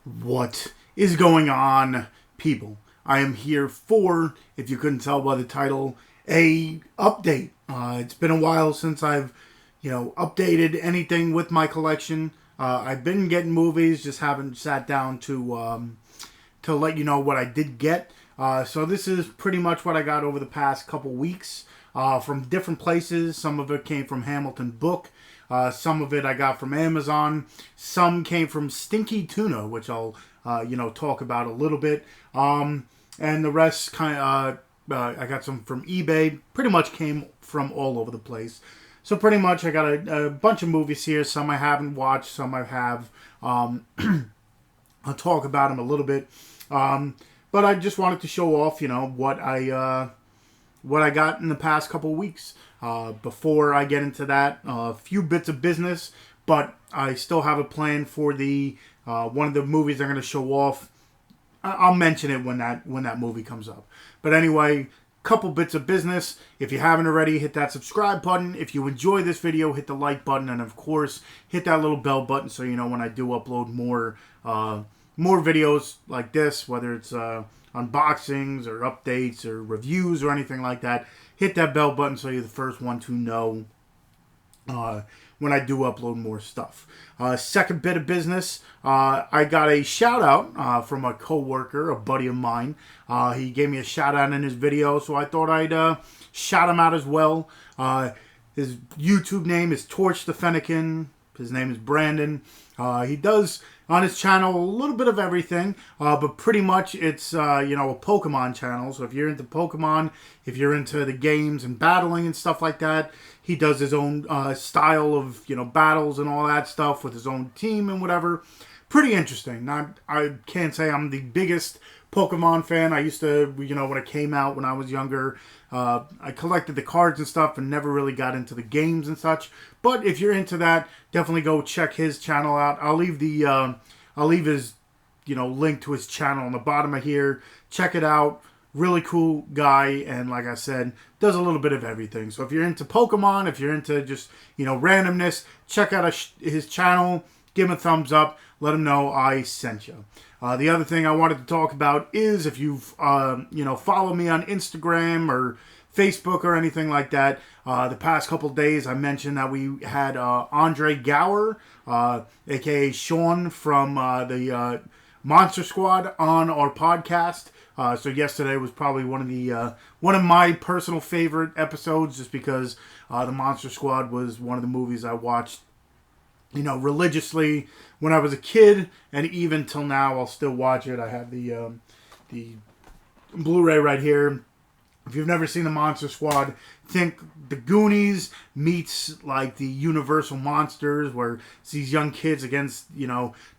What is going on, people? I am here for, if you couldn't tell by the title, a update. It's been a while since I've, updated anything with my collection. I've been getting movies, just haven't sat down to let you know what I did get. So this is pretty much what I got over the past couple weeks from different places. Some of it came from Hamilton Book. Some of it I got from Amazon. Some came from Stinky Tuna, which I'll talk about a little bit. And the rest I got some from eBay. Pretty much came from all over the place. So pretty much I got a bunch of movies here. Some I haven't watched. Some I have. I'll talk about them a little bit. But I just wanted to show off, what I got in the past couple weeks. Before I get into that, a few bits of business, but I still have a plan for the one of the movies I'm going to show off. I'll mention it when that movie comes up. But anyway, couple bits of business. If you haven't already, hit that subscribe button. If you enjoy this video, hit the like button, and of course, hit that little bell button so you know when I do upload more videos like this, whether it's unboxings or updates or reviews or anything like that. Hit that bell button so you're the first one to know when I do upload more stuff. Second bit of business, I got a shout out from a coworker, a buddy of mine. He gave me a shout out in his video, so I thought I'd shout him out as well. His YouTube name is Torch the Fennekin. His name is Brandon. He does on his channel a little bit of everything, but pretty much it's a Pokemon channel. So if you're into Pokemon, if you're into the games and battling and stuff like that, he does his own style of battles and all that stuff with his own team and whatever. Pretty interesting. I can't say I'm the biggest Pokemon fan. I used to, when it came out when I was younger, I collected the cards and stuff and never really got into the games and such. But if you're into that, definitely go check his channel out. I'll leave his, link to his channel on the bottom of here. Check it out. Really cool guy, and like I said, does a little bit of everything. So if you're into Pokemon, if you're into just, randomness, check out his channel. Give him a thumbs up. Let him know I sent you. The other thing I wanted to talk about is if you've, follow me on Instagram or Facebook or anything like that. The past couple days I mentioned that we had Andre Gower, a.k.a. Sean from the Monster Squad on our podcast. So yesterday was probably one of my personal favorite episodes just because the Monster Squad was one of the movies I watched religiously when I was a kid, and even till now I'll still watch it. I have the Blu-ray right here. If you've never seen the Monster Squad, think the Goonies meets like the Universal Monsters, where it's these young kids against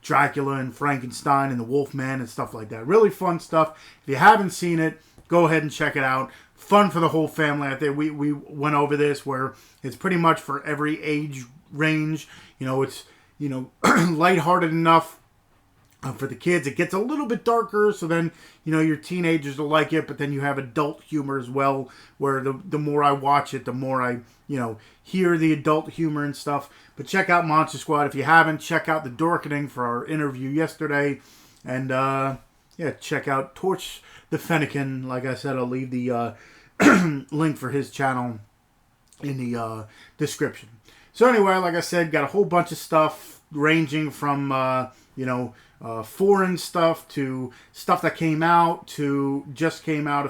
Dracula and Frankenstein and the Wolfman and stuff like that. Really fun stuff. If you haven't seen it, go ahead and check it out. Fun for the whole family. I think we went over this where it's pretty much for every age range. It's lighthearted enough for the kids. It gets a little bit darker, so then your teenagers will like it. But then you have adult humor as well, where the more I watch it, the more I hear the adult humor and stuff. But check out Monster Squad if you haven't. Check out The Dorkening for our interview yesterday, and check out Torch the Fennekin. Like I said, I'll leave the link for his channel in the description. So anyway, like I said, got a whole bunch of stuff ranging from, foreign stuff to stuff that came out to just came out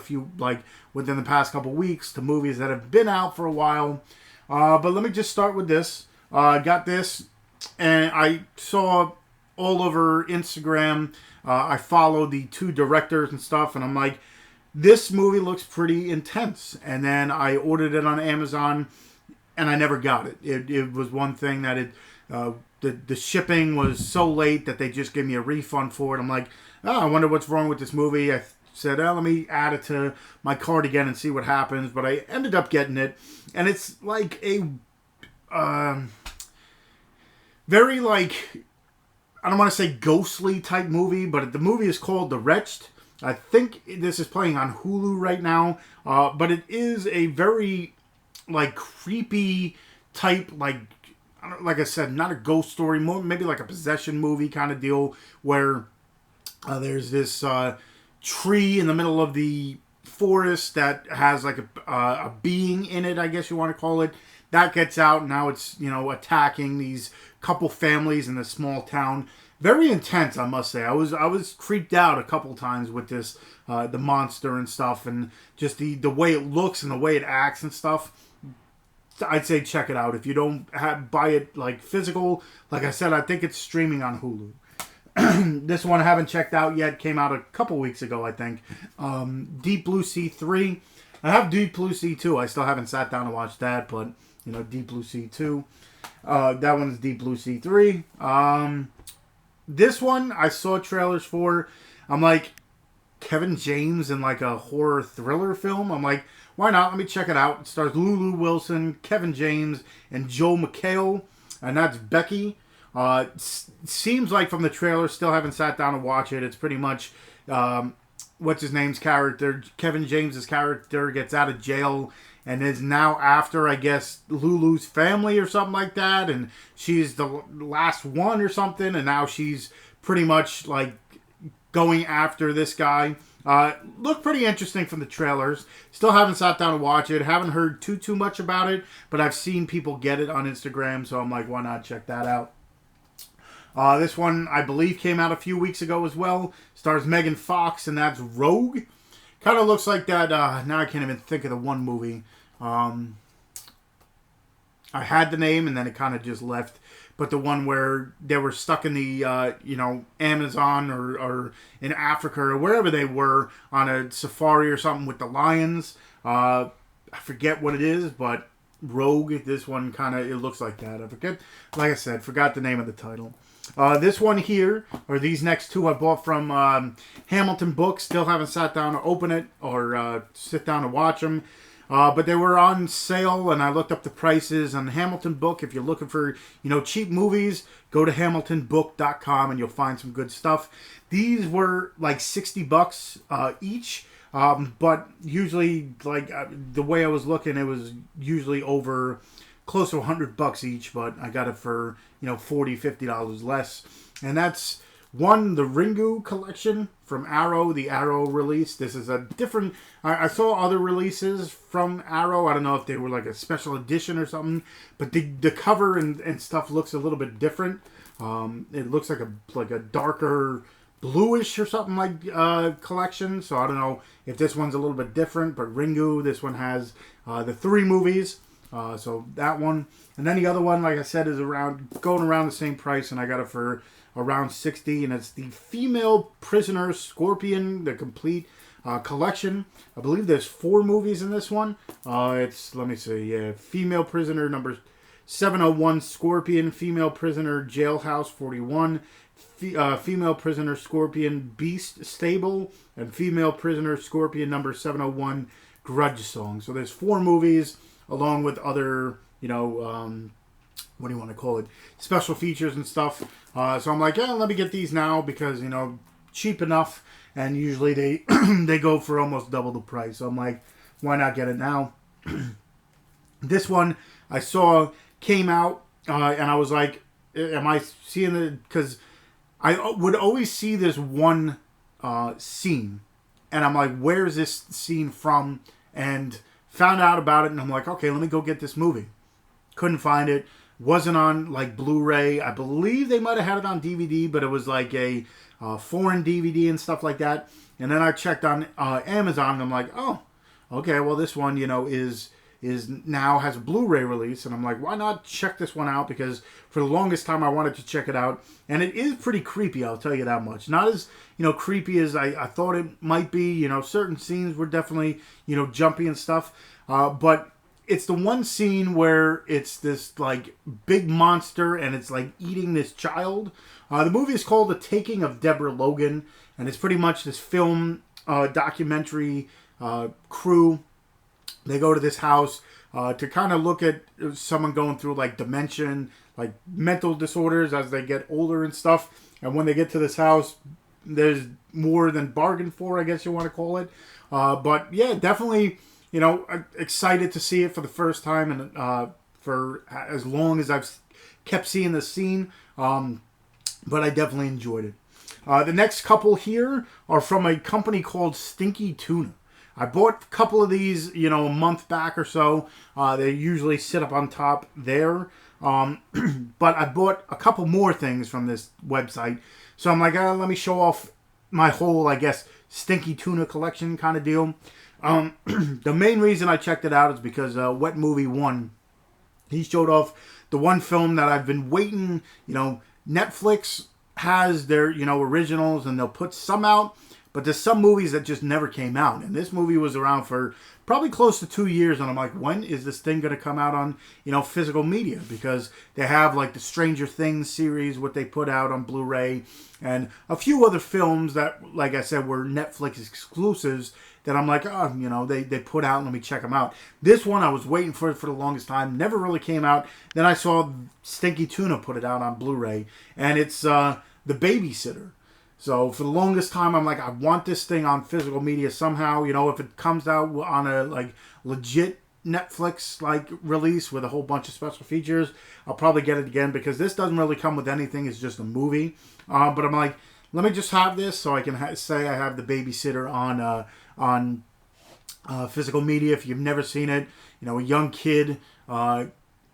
within the past couple weeks to movies that have been out for a while. But let me just start with this. I got this, and I saw all over Instagram. I followed the two directors and stuff, and I'm like, this movie looks pretty intense. And then I ordered it on Amazon, and I never got it. It was one thing that the shipping was so late that they just gave me a refund for it. I'm like, I wonder what's wrong with this movie. I said, let me add it to my cart again and see what happens. But I ended up getting it, and it's like a very I don't want to say ghostly type movie, but the movie is called The Wretched. I think this is playing on Hulu right now, but it is a very creepy type, like I said, not a ghost story, more maybe like a possession movie kind of deal, where There's this tree in the middle of the forest that has like a being in it, I guess you want to call it. That gets out. Now it's, attacking these couple families in this small town. Very intense, I must say. I was creeped out a couple times with this, the monster and stuff, and just the way it looks and the way it acts and stuff. I'd say check it out. If you don't buy it like physical, like I said, I think it's streaming on Hulu. This one I haven't checked out yet. Came out a couple weeks ago, I think. Deep Blue Sea 3. I have Deep Blue Sea 2. I still haven't sat down to watch that, but, Deep Blue Sea 2. That one's Deep Blue Sea 3. This one I saw trailers for. I'm like, Kevin James in like a horror thriller film. I'm like, why not? Let me check it out. It stars Lulu Wilson, Kevin James, and Joel McHale, and that's Becky. Seems like from the trailer, still haven't sat down to watch it. It's pretty much what's his name's character, Kevin James's character, gets out of jail and is now after, I guess, Lulu's family or something like that, and she's the last one or something, and now she's pretty much like going after this guy. Looked pretty interesting from the trailers. Still haven't sat down to watch it. Haven't heard too much about it, but I've seen people get it on Instagram, so I'm like, why not check that out? This one, I believe, came out a few weeks ago as well. Stars Megan Fox, and that's Rogue. Kind of looks like that. Now I can't even think of the one movie. I had the name, and then it kind of just left. But the one where they were stuck in the, Amazon or in Africa or wherever they were on a safari or something with the lions. I forget what it is, but Rogue, this one kind of, it looks like that. I forget, like I said, forgot the name of the title. This one here, or these next two I bought from Hamilton Books. Still haven't sat down to open it or sit down to watch them. But they were on sale, and I looked up the prices on Hamilton Book. If you're looking for, cheap movies, go to HamiltonBook.com, and you'll find some good stuff. These were like $60 each. But usually, like the way I was looking, it was usually over close to $100 each, but I got it for, $40, $50 less. And that's one, the Ringu collection from Arrow, the Arrow release. This is a different, I saw other releases from Arrow. I don't know if they were like a special edition or something, but the cover and stuff looks a little bit different. It looks like a darker bluish or something like collection. So I don't know if this one's a little bit different, but Ringu, this one has the 3 movies. So that one, and then the other one, like I said, is going around the same price, and I got it for around $60, and it's the Female Prisoner Scorpion, the complete collection. I believe there's 4 movies in this one. Let me see, Female Prisoner number 701 Scorpion, Female Prisoner Jailhouse 41, Female Prisoner Scorpion Beast Stable, and Female Prisoner Scorpion number 701 Grudge Song. So there's 4 movies, along with other, what do you want to call it, special features and stuff. So I'm like, let me get these now because, cheap enough. And usually they they go for almost double the price. So I'm like, why not get it now? This one I saw came out, and I was like, am I seeing it? Because I would always see this one scene. And I'm like, where is this scene from? And found out about it, and I'm like, okay, let me go get this movie. Couldn't find it. Wasn't on, like, Blu-ray. I believe they might have had it on DVD, but it was, like, a foreign DVD and stuff like that. And then I checked on Amazon, and I'm like, oh, okay, well, this one, is now has a Blu-ray release, and I'm like, why not check this one out? Because for the longest time I wanted to check it out, and it is pretty creepy, I'll tell you that much. Not as creepy as I thought it might be. Certain scenes were definitely jumpy and stuff, but it's the one scene where it's this like big monster and it's like eating this child. The movie is called The Taking of Deborah Logan, and it's pretty much this film documentary crew. They go to this house to kind of look at someone going through like dementia, like mental disorders as they get older and stuff. And when they get to this house, there's more than bargained for, I guess you want to call it. But yeah, definitely, excited to see it for the first time and for as long as I've kept seeing this scene. But I definitely enjoyed it. The next couple here are from a company called Stinky Tuna. I bought a couple of these, a month back or so. They usually sit up on top there. But I bought a couple more things from this website. So I'm like, let me show off my whole, I guess, Stinky Tuna collection kind of deal. The main reason I checked it out is because Wet Movie 1, he showed off the one film that I've been waiting. Netflix has their, originals, and they'll put some out, but there's some movies that just never came out. And this movie was around for probably close to 2 years, and I'm like, when is this thing going to come out on, physical media? Because they have, like, the Stranger Things series, what they put out on Blu-ray, and a few other films that, like I said, were Netflix exclusives that I'm like, they put out, let me check them out. This one, I was waiting for it for the longest time, never really came out. Then I saw Stinky Tuna put it out on Blu-ray, and it's The Babysitter. So for the longest time, I'm like, I want this thing on physical media somehow. If it comes out on a legit Netflix release with a whole bunch of special features, I'll probably get it again, because this doesn't really come with anything. It's just a movie. But I'm like, let me just have this so I can say I have The Babysitter on physical media. If you've never seen it, a young kid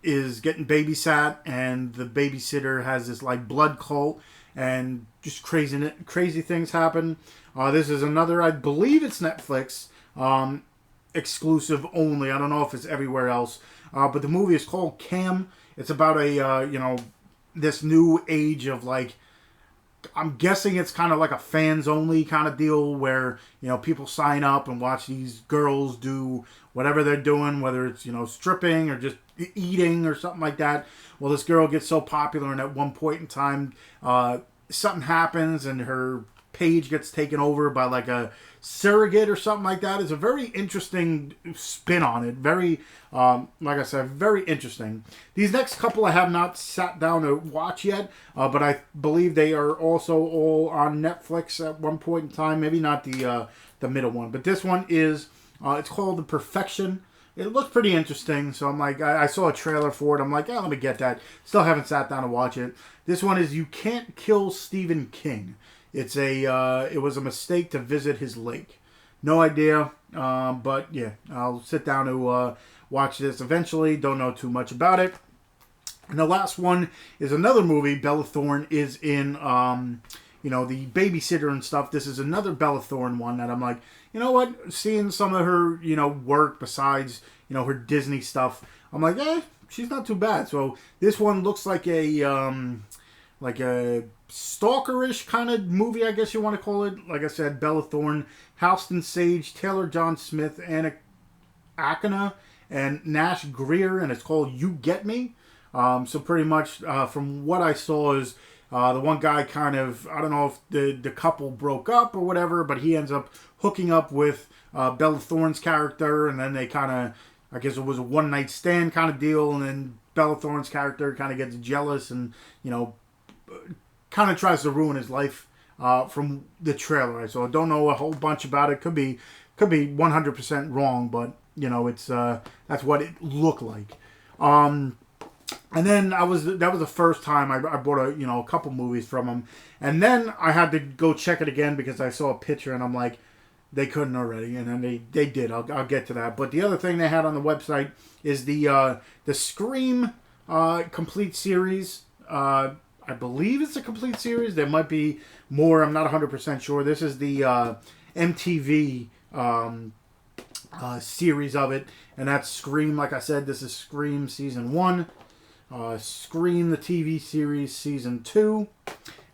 is getting babysat, and the babysitter has this blood cult, and just crazy things happen. This is another, I believe it's Netflix exclusive only. I don't know if it's everywhere else. But the movie is called Cam. It's about this new age of I'm guessing it's kind of like a fans only kind of deal where, people sign up and watch these girls do whatever they're doing, whether it's, stripping or just eating or something like that. Well, this girl gets so popular, and at one point in time, something happens and her page gets taken over by a surrogate or something like that. It's a very interesting spin on it. Very, like I said, very interesting. These next couple I have not sat down to watch yet, but I believe they are also all on Netflix at one point in time. Maybe not the middle one, but this one is, it's called The Perfection. It looks pretty interesting, so I'm like, I saw a trailer for it. I'm like, let me get that. Still haven't sat down to watch it. This one is You Can't Kill Stephen King. It's it was a mistake to visit his lake. No idea, but yeah, I'll sit down to watch this eventually. Don't know too much about it. And the last one is another movie. Bella Thorne is in, The Babysitter and stuff. This is another Bella Thorne one that I'm like, you know what? Seeing some of her, work besides, her Disney stuff, I'm like, she's not too bad. So this one looks like a stalkerish kind of movie, I guess you want to call it. Like I said, Bella Thorne, Halston Sage, Taylor John Smith, Anna Akana, and Nash Greer, and it's called You Get Me. So pretty much from what I saw is the one guy kind of, I don't know if the couple broke up or whatever, but he ends up hooking up with Bella Thorne's character, and then they kind of, I guess it was a one-night stand kind of deal, and then Bella Thorne's character kind of gets jealous and, kind of tries to ruin his life from the trailer. So I don't know a whole bunch about it. Could be 100% wrong, but it's that's what it looked like. And then that was the first time I bought a couple movies from him, and then I had to go check it again because I saw a picture and I'm like, they couldn't already, and then they did. I'll get to that. But the other thing they had on the website is the Scream complete series. I believe it's a complete series. There might be more. I'm not 100% sure. This is the MTV series of it, and that's Scream. Like I said, this is Scream Season 1, Scream the TV series Season 2,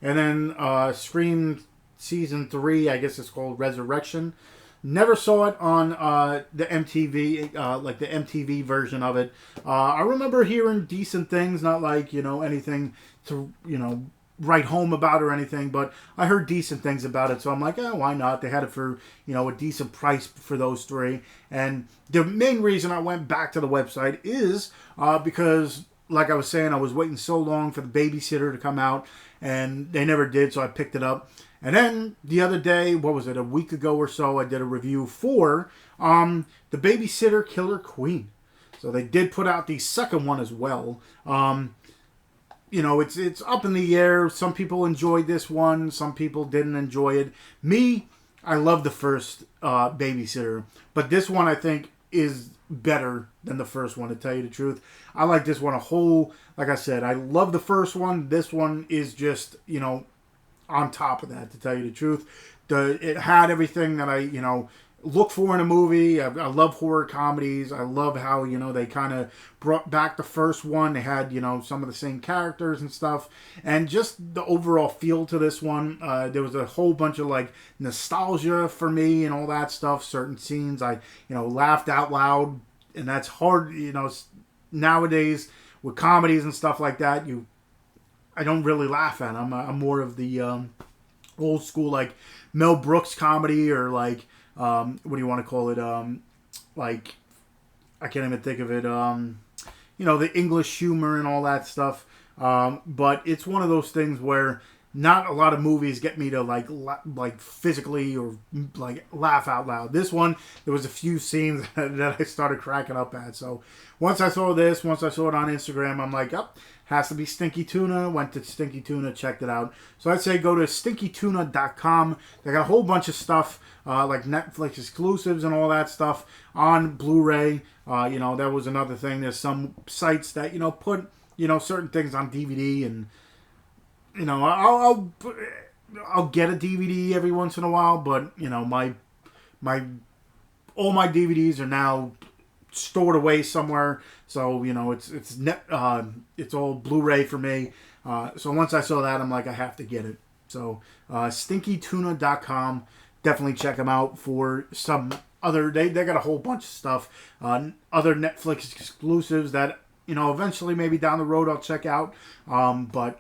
and then Scream Season 3, I guess it's called Resurrection. Never saw it on the MTV, the MTV version of it. I remember hearing decent things, not anything to, write home about or anything, but I heard decent things about it, so I'm like, why not? They had it for, a decent price for those three. And the main reason I went back to the website is because, like I was saying, I was waiting so long for The Babysitter to come out, and they never did, so I picked it up. And then the other day, what was it, a week ago or so, I did a review for The Babysitter Killer Queen. So they did put out the second one as well. it's up in the air. Some people enjoyed this one. Some people didn't enjoy it. Me, I love the first Babysitter, but this one I think is better than the first one. To tell you the truth, I like this one a whole. Like I said, I love the first one. This one is just on top of that. To tell you the truth, it had everything that I look for in a movie. I love horror comedies. I love how they kind of brought back the first one. They had some of the same characters and stuff, and just the overall feel to this one. There was a whole bunch of like nostalgia for me and all that stuff. Certain scenes I laughed out loud, and that's hard. Nowadays with comedies and stuff like that, I don't really laugh at them. I'm more of the old school like Mel Brooks comedy or like. What do you want to call it? Like, I can't even think of it. The English humor and all that stuff. But it's one of those things where not a lot of movies get me to like physically or like laugh out loud. This one, there was a few scenes that I started cracking up at. So once I saw it on Instagram, I'm like, oh, has to be Stinky Tuna. Went to Stinky Tuna, checked it out. So I'd say go to stinkytuna.com. They got a whole bunch of stuff. Like Netflix exclusives and all that stuff on Blu-ray. That was another thing. There's some sites that put certain things on DVD, and I'll get a DVD every once in a while, but my all my DVDs are now stored away somewhere, so it's all Blu-ray for me. So once I saw that, I'm like, I have to get it. So stinkytuna.com. Definitely check them out for some other. They got a whole bunch of stuff, other Netflix exclusives that eventually maybe down the road I'll check out. But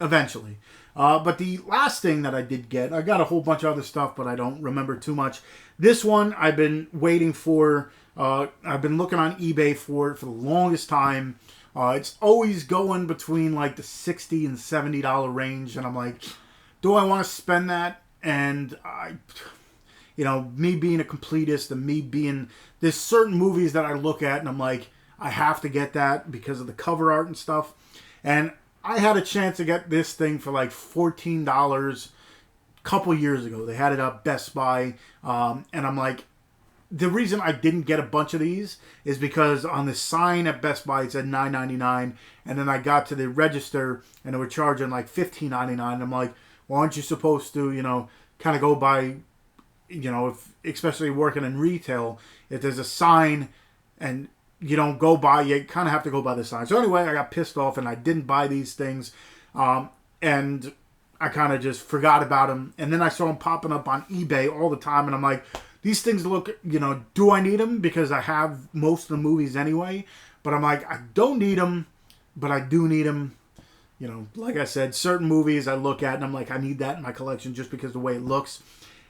eventually. But the last thing that I did get, I got a whole bunch of other stuff, but I don't remember too much. This one I've been waiting for. I've been looking on eBay for it for the longest time. It's always going between like the $60 and $70 range, and I'm like, do I want to spend that? And me being a completist and there's certain movies that I look at and I'm like, I have to get that because of the cover art and stuff. And I had a chance to get this thing for like $14 a couple years ago. They had it at Best Buy. And I'm like, the reason I didn't get a bunch of these is because on the sign at Best Buy it said $9.99, and then I got to the register and they were charging like $15.99. I'm like, well, aren't you supposed to, kind of go by, if especially working in retail, if there's a sign and you don't go by, you kind of have to go by the sign. So anyway, I got pissed off and I didn't buy these things, and I kind of just forgot about them. And then I saw them popping up on eBay all the time, and I'm like, these things look, do I need them? Because I have most of the movies anyway. But I'm like, I don't need them, but I do need them. Like I said, certain movies I look at and I'm like, I need that in my collection just because of the way it looks.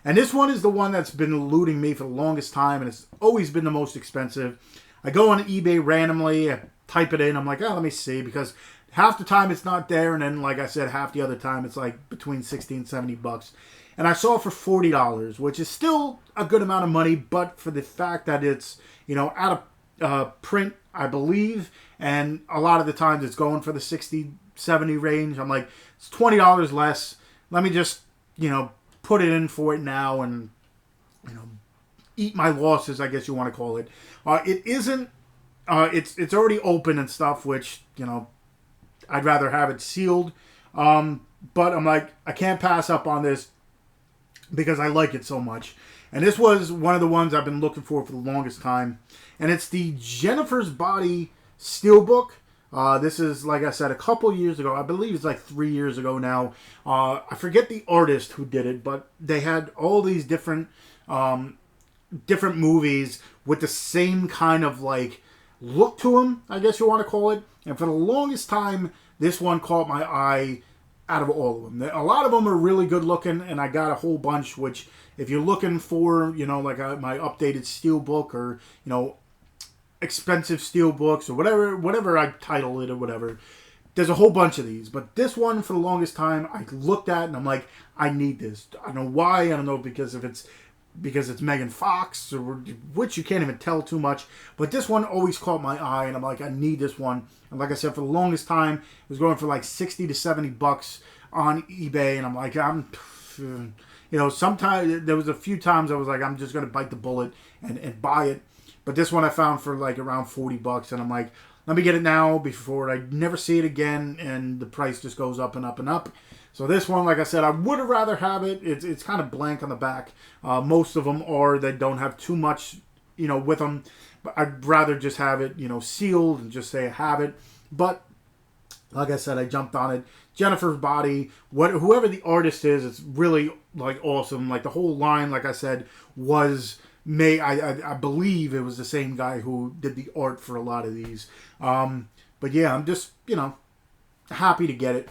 And this one is the one that's been eluding me for the longest time, and it's always been the most expensive. I go on eBay randomly, I type it in, I'm like, let me see, because half the time it's not there, and then, like I said, half the other time it's like between $60 and $70. And I saw it for $40, which is still a good amount of money, but for the fact that it's, out of print, I believe, and a lot of the times it's going for the 60 70 range. I'm like, it's $20 less. Let me just, put it in for it now and, eat my losses, I guess you want to call it. It isn't, it's already open and stuff, which, I'd rather have it sealed. But I'm like, I can't pass up on this because I like it so much. And this was one of the ones I've been looking for the longest time. And it's the Jennifer's Body Steelbook. This is, like I said, a couple years ago. I believe it's like 3 years ago now. I forget the artist who did it, but they had all these different movies with the same kind of like look to them, I guess you want to call it. And for the longest time, this one caught my eye out of all of them. A lot of them are really good looking, and I got a whole bunch, which if you're looking for, like my updated Steelbook or, expensive steel books or whatever I title it or whatever, there's a whole bunch of these. But this one, for the longest time, I looked at and I'm like, I need this. I don't know why. I don't know, because if it's because it's Megan Fox, which you can't even tell too much. But this one always caught my eye, and I'm like, I need this one. And like I said, for the longest time, it was going for like 60 to 70 bucks on eBay, and I'm like, sometimes there was a few times I was like, I'm just gonna bite the bullet and buy it. But this one I found for like around 40 bucks, and I'm like, let me get it now before I never see it again, and the price just goes up and up and up. So this one, like I said, I would have rather have it. It's kind of blank on the back. Most of them are. They don't have too much, with them. But I'd rather just have it, sealed and just say I have it. But like I said, I jumped on it. Jennifer's Body, whoever the artist is, it's really like awesome. Like the whole line, like I said, was made. I believe it was the same guy who did the art for a lot of these. But yeah, I'm just happy to get it.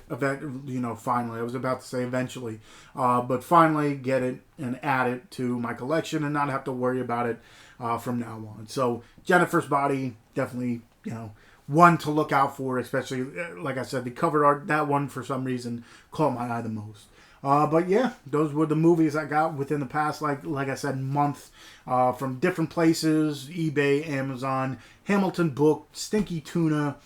Finally, I was about to say eventually, but finally get it and add it to my collection and not have to worry about it from now on. So Jennifer's Body, definitely one to look out for, especially like I said, the cover art. That one for some reason caught my eye the most. But yeah, those were the movies I got within the past, like I said, month, from different places: eBay, Amazon, Hamilton Book, Stinky Tuna.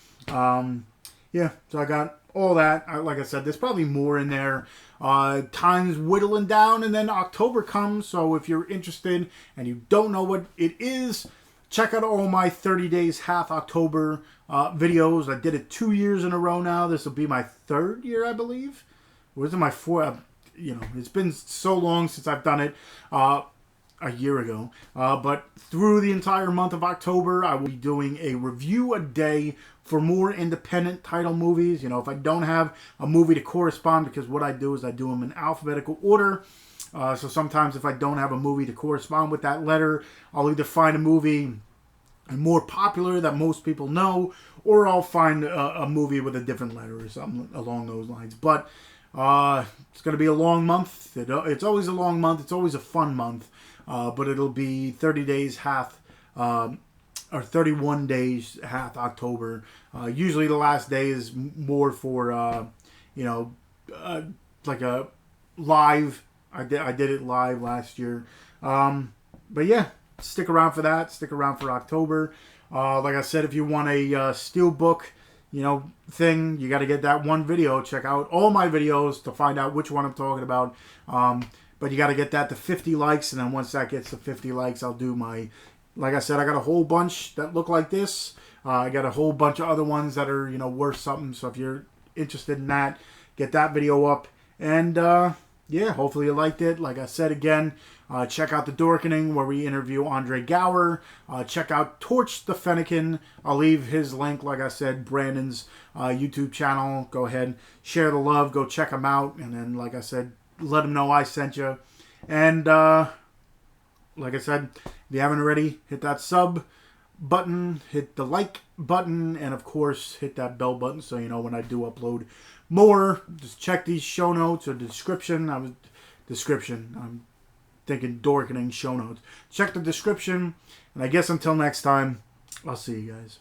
Yeah, so I got all that. Like I said, there's probably more in there. Time's whittling down, and then October comes. So if you're interested and you don't know what it is, check out all my 30 Days Half October videos. I did it 2 years in a row now. This will be my third year, I believe. Or is it my fourth? It's been so long since I've done it. A year ago. But through the entire month of October, I will be doing a review a day for more independent title movies. If I don't have a movie to correspond, because what I do is I do them in alphabetical order. So sometimes if I don't have a movie to correspond with that letter, I'll either find a movie more popular that most people know, or I'll find a movie with a different letter or something along those lines. But it's going to be a long month. It's always a long month. It's always a fun month. But it'll be 30 days half, or 31 days half October. Usually the last day is more for, like a live. I did it live last year. But yeah, stick around for that. Stick around for October. Like I said, if you want a steelbook, thing, you got to get that one video. Check out all my videos to find out which one I'm talking about. But you got to get that to 50 likes, and then once that gets to 50 likes, I'll do my, like I said, I got a whole bunch that look like this. I got a whole bunch of other ones that are, worth something. So if you're interested in that, get that video up. And, yeah, hopefully you liked it. Like I said again, check out The Dorkening, where we interview Andre Gower. Check out Torch the Fennekin. I'll leave his link, like I said, Brandon's YouTube channel. Go ahead, share the love. Go check him out. And then, like I said, let him know I sent you. And like I said, if you haven't already, hit that sub button, hit the like button, and of course hit that bell button so you know when I do upload more. Just check these show notes or the description. I'm thinking Dorkening show notes. Check the description, and I guess until next time, I'll see you guys.